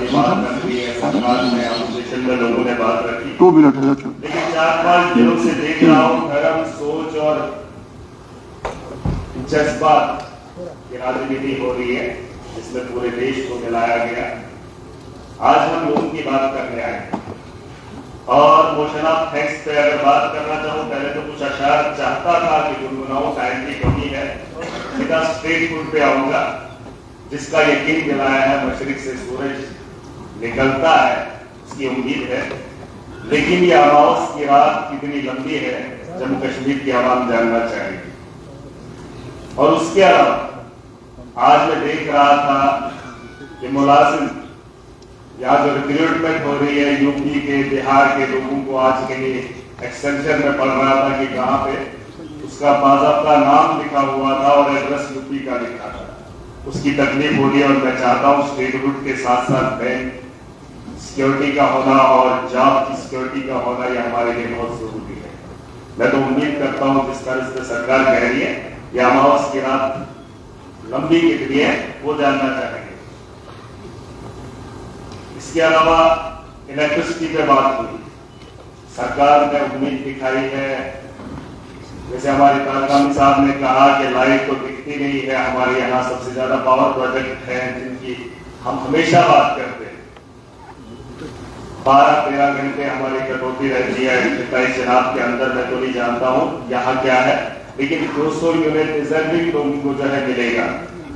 बड़ी बात कर रही है सरकार में, अपोजिशन में लोगों ने बात रखी। 2 मिनट है। लेकिन 4-5 दिनों से देख रहा हूं धर्म, सोच और जज्बात की राजनीति हो रही है, जिसमें पूरे देश को मिलाया गया। आज हम लोगों की बात करने आए और मोशन ऑफ थैंक्स पे अगर बात करना चाहूं, पहले तो कुछ अशार चाहता था कि गुनगुनाऊं, टाइम की कमी है, सीधा स्ट्रेट फूड पे आऊंगा। जिसका यकीन दिलाया है मशरिक से सूरज निकलता है, उसकी उम्मीद है। लेकिन ये अमावस की रात कितनी लंबी है, जम्मू कश्मीर की आवाम जानना चाहेगी। और उसके अलावा आज मैं देख रहा था कि मुलाजिम यहाँ जो रिक्रूटमेंट हो रही है यूपी के, बिहार के लोगों को, आज के लिए एक्सटेंशन में पढ़ रहा था कि कहाँ पे उसका बाज़ाब्ता नाम लिखा हुआ था और एड्रेस यूपी का लिखा था। उसकी तकलीफ हो रही है और मैं चाहता हूँ स्टेट रूट के साथ साथ बैंक सिक्योरिटी का होना और जॉब की सिक्योरिटी का होना, ये हमारे लिए बहुत जरूरी है। मैं तो उम्मीद करता हूँ जिस तरह से सरकार कह रही है ये अमावस की रात लंबी कितनी है वो जानना चाहेंगे। इसके अलावा इलेक्ट्रिसिटी पे बात हुई, सरकार ने उम्मीद दिखाई है, जैसे हमारे तारकामी साहब ने कहा कि लाइट तो दिखती नहीं है, हमारे यहाँ सबसे ज्यादा पावर प्रोजेक्ट है जिनकी हम हमेशा बात करते हैं। 12-13 घंटे हमारी कटौती रहती है इलेक्ट्रिसिटी शराब के अंदर। मैं तो नहीं जानता हूँ यहाँ क्या है, लेकिन 200 यूनिट डिजर्विंग लोगों को जो है मिलेगा।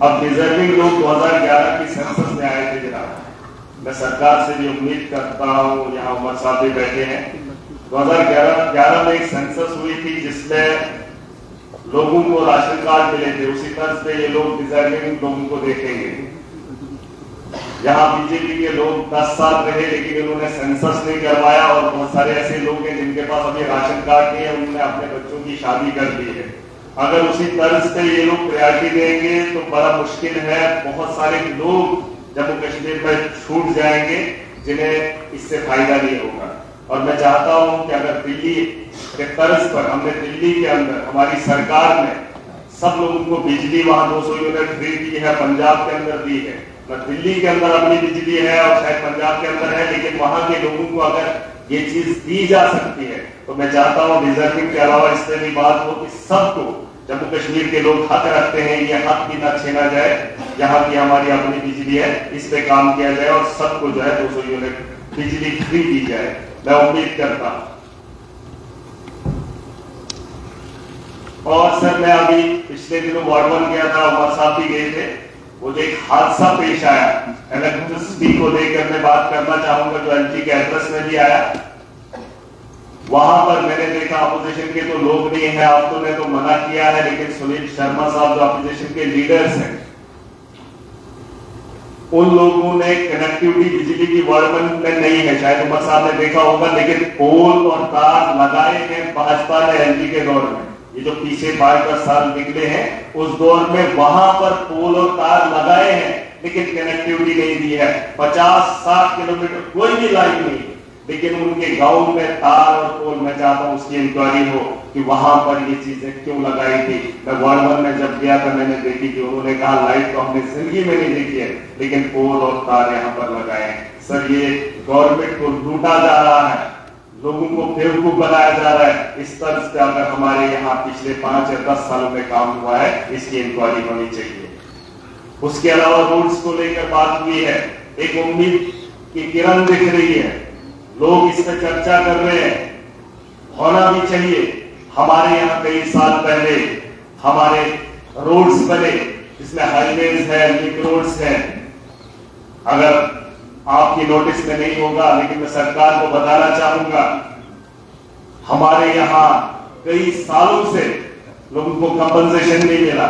अब डिजर्विंग लोग 2011 की सेंसस में आए थे जनाब। मैं सरकार से भी उम्मीद करता हूँ, यहाँ उमर साहब भी बैठे हैं, 2011 में एक सेंसस हुई थी जिसमें लोगों को राशन कार्ड मिले थे। उसी तर्ज पे ये लोग डिजर्विंग लोगों को देखेंगे। यहाँ बीजेपी के लोग 10 साल रहे लेकिन इन्होंने सेंसस नहीं करवाया और बहुत सारे ऐसे लोग हैं जिनके पास अभी राशन कार्ड नहीं है, उन्होंने अपने बच्चों की शादी कर दी है। अगर उसी तर्ज पे ये लोग प्रायोरिटी देंगे तो बड़ा मुश्किल है। बहुत सारे लोग जम्मू कश्मीर में छूट जाएंगे जिन्हें इससे फायदा नहीं होगा। और मैं चाहता हूं कि अगर दिल्ली के तर्ज पर हमने दिल्ली के अंदर हमारी सरकार ने सब लोगों को बिजली वहां 200 यूनिट फ्री दी है, पंजाब के अंदर दी है, दिल्ली के अंदर अपनी बिजली है और शायद पंजाब के अंदर है, लेकिन वहां के लोगों को अगर ये चीज दी जा सकती है तो मैं चाहता हूं रिजर्विंग के अलावा इस पर भी बात हो कि सबको, जम्मू कश्मीर के लोग हक रखते हैं, ये हक भी न छीना जाए। यहाँ की हमारी अपनी बिजली है, इस पे काम किया जाए और सबको जो है 200 यूनिट बिजली फ्री दी जाए। मैं उम्मीद करता हूं। और सर मैं अभी पिछले दिनों वार्ड 1 गया था, उमर साहब भी गए थे। वो जो एक हादसा पेश आया इलेक्ट्रिसिटी को लेकर मैं बात करना चाहूंगा, जो एलजी के एड्रेस में भी आया। वहां पर मैंने देखा अपोजिशन के तो लोग नहीं है, आप तो ने तो मना किया है, लेकिन सुनील शर्मा साहब जो अपोजिशन के लीडर्स हैं, उन लोगों ने कनेक्टिविटी बिजली की वार्ड 1 में नहीं है, शायद उमर साहब ने देखा होगा, लेकिन पोल और तार लगाए हैं भाजपा ने एलजी के दौर में। ये जो पीछे 5-10 साल निकले हैं उस दौर में वहां पर पोल और तार लगाए हैं, लेकिन कनेक्टिविटी नहीं दी है। 50-60 किलोमीटर कोई भी लाइन नहीं, लेकिन उनके गांव में तार और पोल, मैं चाहता हूं उसकी इंक्वायरी हो कि वहां पर ये चीजें क्यों लगाई थी। मैं वार्ड 1 में जब गया था मैंने देखी कि उन्होंने कहा लाइट तो हमने जिंदगी में नहीं देखी है, लेकिन पोल और तार यहाँ पर लगाए हैं। सर ये गवर्नमेंट को लूटा जा रहा है, लोगों को बेवकूफ बनाया जा रहा है। इस तरह से अगर हमारे यहाँ पिछले 5 या 10 सालों में काम हुआ है, इसकी इंक्वायरी होनी चाहिए। उसके अलावा रोड्स को लेकर बात हुई है, एक उम्मीद की किरण दिख रही है, लोग इस पर चर्चा कर रहे हैं, होना भी चाहिए। हमारे यहाँ कई साल पहले हमारे रोड्स बने जिसमें हाईवेज है, लिंक रोड्स है। अगर आपकी नोटिस में नहीं होगा, लेकिन मैं सरकार को बताना चाहूंगा, हमारे यहाँ कई सालों से लोगों को कंपनसेशन नहीं मिला।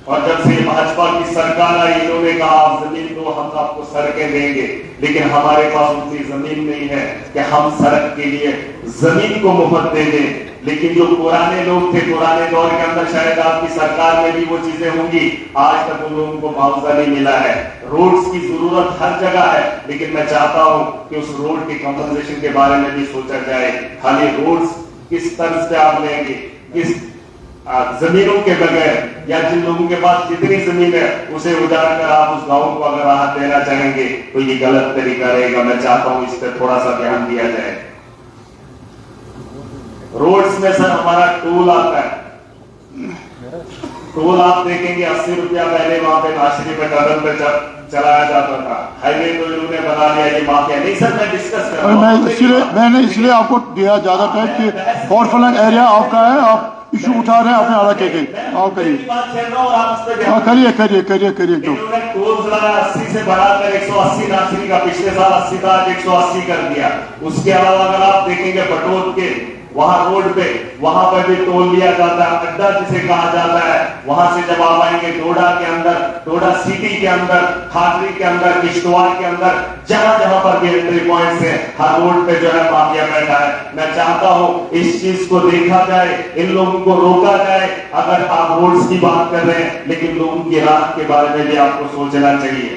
और जब से भाजपा की सरकार आई, इन्होंने कहा आप जमीन दो, हम आपको सड़कें देंगे, लेकिन हमारे पास उतनी जमीन नहीं है कि हम सड़क के लिए जमीन को मुफ्त दे दें। लेकिन जो पुराने लोग थे, पुराने दौर के अंदर, शायद आपकी सरकार में भी वो चीजें होंगी, आज तक उन लोगों को मुआवजा नहीं मिला है। रोड्स की जरूरत हर जगह है, लेकिन मैं चाहता हूं कि उस रोड के कंपनसेशन के बारे में भी सोचा जाए। खाली रोड्स किस तरह से आप लेंगे, किस जमीनों के बगैर या जिन लोगों के पास जितनी जमीन है उसे उजाड़ कर आप उस गांव को अगर राहत देना चाहेंगे तो ये गलत तरीका रहेगा। मैं चाहता हूं इस पर थोड़ा सा ध्यान दिया जाए। रोड्स में सर हमारा टोल आता है, टोल आप देखेंगे 80 रुपया पहले वहां पे नाशरी पे टर्न पे चलाया जाता था। हाईवे तो इन्होंने बना लिया, ये माफिया नहीं सर। मैं डिस्कस कर रहा हूं, मैंने इसलिए आपको दिया ज्यादा टाइम कि फॉरफ्लंग एरिया आपका है, आप इशू उठा रहे हैं अपने इलाके के। आप करिए करिए करिए करिए तो टोल 80 से बढ़ाकर 180 नाशरी का पिछले साल 80 था, 180 कर दिया। उसके अलावा अगर आप देखेंगे बटोर के वहां रोड पे वहां पर भी टोल लिया जाता है। अड्डा जिसे कहा जाता है, वहां से जब आप आएंगे डोडा के अंदर, डोडा सिटी के अंदर, खाटरी के अंदर, किश्तवाड़ के अंदर, जहां जहां पर भी एंट्री पॉइंट्स है, हर रोड पे जो है माफिया बैठा है। मैं चाहता हूं इस चीज को देखा जाए, इन लोगों को रोका जाए। अगर आप रोड्स की बात कर रहे हैं, लेकिन लोगों की राहत के बारे में भी आपको सोचना चाहिए।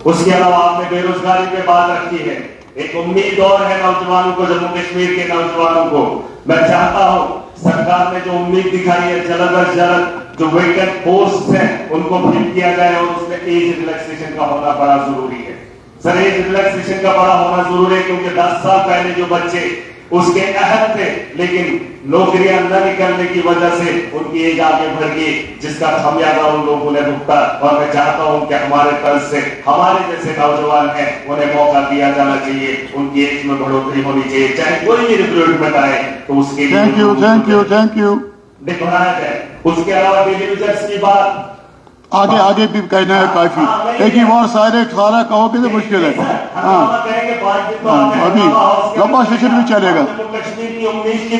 उसके अलावा आपने बेरोजगारी पे बात रखी है। एक उम्मीद और है नौजवानों को, जम्मू कश्मीर के नौजवानों को। मैं चाहता हूं सरकार ने जो उम्मीद दिखाई है, जल्द अज जल्द जो वेकेंट पोस्ट हैं उनको फिल किया जाए और उसमें एज रिलैक्सेशन का होना बड़ा जरूरी है। सर एज रिलैक्सेशन का बड़ा होना जरूरी है, क्योंकि 10 साल पहले जो बच्चे उसके अहल थे, लेकिन नौकरियां न निकलने की वजह से उनकी एज आगे बढ़ गई, जिसका खामियाजा उन लोगों ने भुगता। और मैं चाहता हूं कि हमारे तर्ज से हमारे जैसे नौजवान हैं उन्हें मौका दिया जाना चाहिए, उनकी एज में बढ़ोतरी होनी चाहिए, चाहे कोई भी रिक्रूटमेंट आए तो उसके लिए थैंक यू दिखाया जाए। उसके अलावा डिलीवरीज की बात आगे भी कहना है काफी, एक ही बार सारा कहोगे तो मुश्किल है। हाँ अभी लंबा सेशन भी चलेगा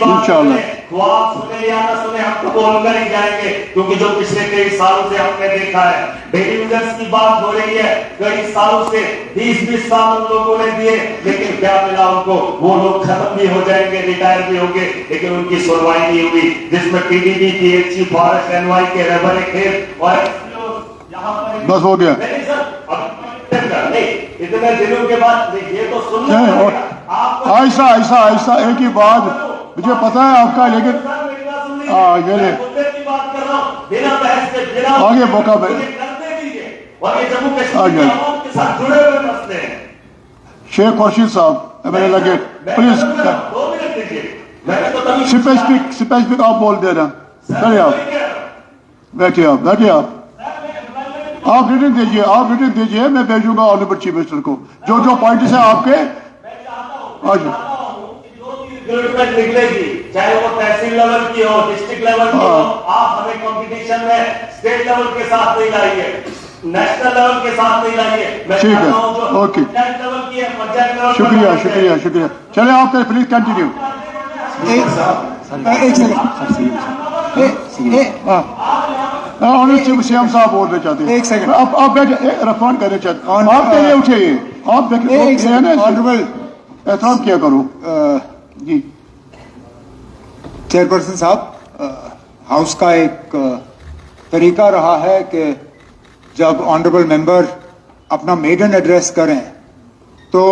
इंशाल्लाह। ख्वाब सुने या ना सुने, हम तो बोलकर ही जाएंगे, क्योंकि जो पिछले कई सालों से हमने देखा है, डेली यूजर्स की बात हो रही है। कई सालों से 20-20 साल उन लोगों ने दिए, लेकिन क्या मिला उनको? वो लोग खत्म भी हो जाएंगे, रिटायर भी होंगे, लेकिन उनकी सुनवाई नहीं हुई। जिसमें पीडीडी, पीएचई, फॉरेस्ट, एनवाई के रबर खेत और बस हो गया। नहीं सर, अब इतने दिनों के बाद ये तो सुनना पड़ेगा। ऐसा ऐसा ऐसा एक ही बात मुझे पता है आपका, लेकिन आगे मौका में शेख खुर्शीद साहब मेरे लगे, प्लीज स्पेसिफिक आप बोल दे रहे हैं। चलिए आप बैठिए आप रिटर्न दीजिए, मैं भेजूंगा ऑनरेबल चीफ मिनिस्टर को जो पॉइंट्स है आपके। निकलेगी, चाहे वो तहसील लेवल की हो, डिस्ट्रिक्ट लेवल की हो, आप हमें कंपटीशन में स्टेट लेवल के साथ नहीं लाइए, नेशनल लेवल के साथ नहीं लाइए। ठीक है, ओके, लेवल की है, पंचायत लेवल। शुक्रिया। चले आप प्लीज कंटिन्यू। सीएम साहब बोलना चाहते हैं, एक सेकंड आप रेस्पॉन्ड करना चाहते हैं, आपके लिए उठिए, आप ऑनरेबल एहतराम किया करो। जी चेयरपर्सन साहब, हाउस का एक तरीका रहा है कि जब ऑनरेबल मेंबर अपना मेडन एड्रेस करें तो